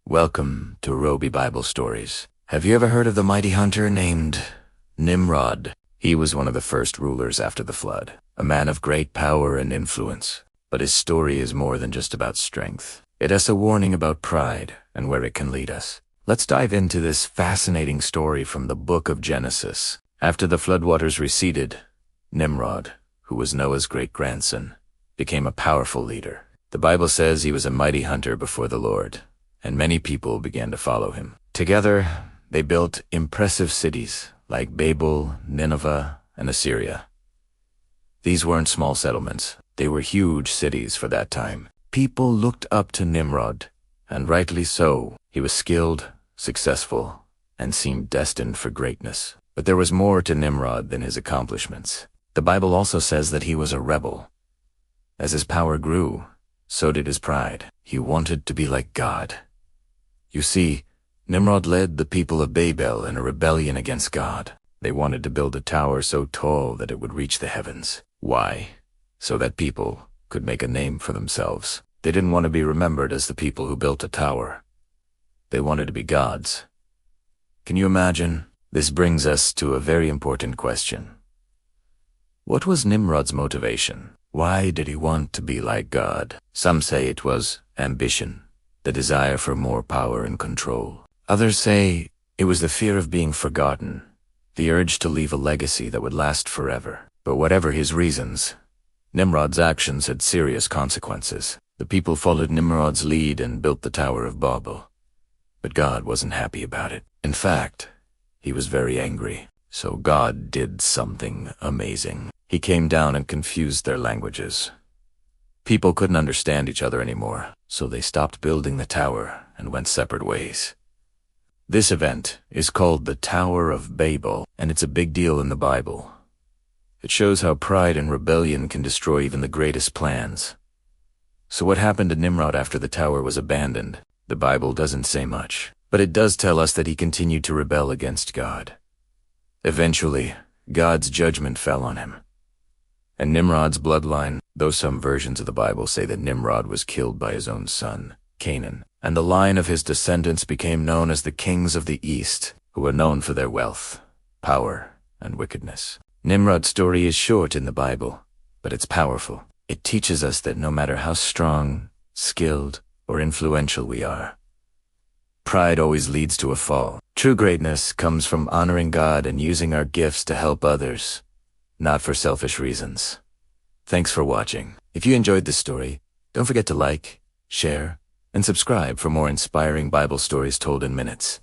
Welcome to Roby Bible Stories. Have you ever heard of the mighty hunter named Nimrod? He was one of the first rulers after the flood, a man of great power and influence. But his story is more than just about strength. It has a warning about pride and where it can lead us. Let's dive into this fascinating story from the book of Genesis. After the floodwaters receded, Nimrod, who was Noah's great-grandson, became a powerful leader. The Bible says he was a mighty hunter before the Lord, and many people began to follow him. Together, they built impressive cities like Babel, Nineveh, and Assyria. These weren't small settlements. They were huge cities for that time. People looked up to Nimrod, and rightly so. He was skilled, successful, and seemed destined for greatness. But there was more to Nimrod than his accomplishments. The Bible also says that he was a rebel. As his power grew, so did his pride. He wanted to be like God. You see, Nimrod led the people of Babel in a rebellion against God. They wanted to build a tower so tall that it would reach the heavens. Why? So that people could make a name for themselves. They didn't want to be remembered as the people who built a tower. They wanted to be gods. Can you imagine? This brings us to a very important question. What was Nimrod's motivation? Why did he want to be like God? Some say it was ambition, the desire for more power and control. Others say it was the fear of being forgotten, the urge to leave a legacy that would last forever. But whatever his reasons, Nimrod's actions had serious consequences. The people followed Nimrod's lead and built the Tower of Babel. But God wasn't happy about it. In fact, he was very angry. So God did something amazing. He came down and confused their languages. People couldn't understand each other anymore, so they stopped building the tower and went separate ways. This event is called the Tower of Babel, and it's a big deal in the Bible. It shows how pride and rebellion can destroy even the greatest plans. So what happened to Nimrod after the tower was abandoned? The Bible doesn't say much, but it does tell us that he continued to rebel against God. Eventually, God's judgment fell on him. And Nimrod's bloodline, though some versions of the Bible say that Nimrod was killed by his own son, Canaan, and the line of his descendants became known as the kings of the East, who were known for their wealth, power, and wickedness. Nimrod's story is short in the Bible, but it's powerful. It teaches us that no matter how strong, skilled, or influential we are, pride always leads to a fall. True greatness comes from honoring God and using our gifts to help others, not for selfish reasons. Thanks for watching. If you enjoyed this story, don't forget to like, share, and subscribe for more inspiring Bible stories told in minutes.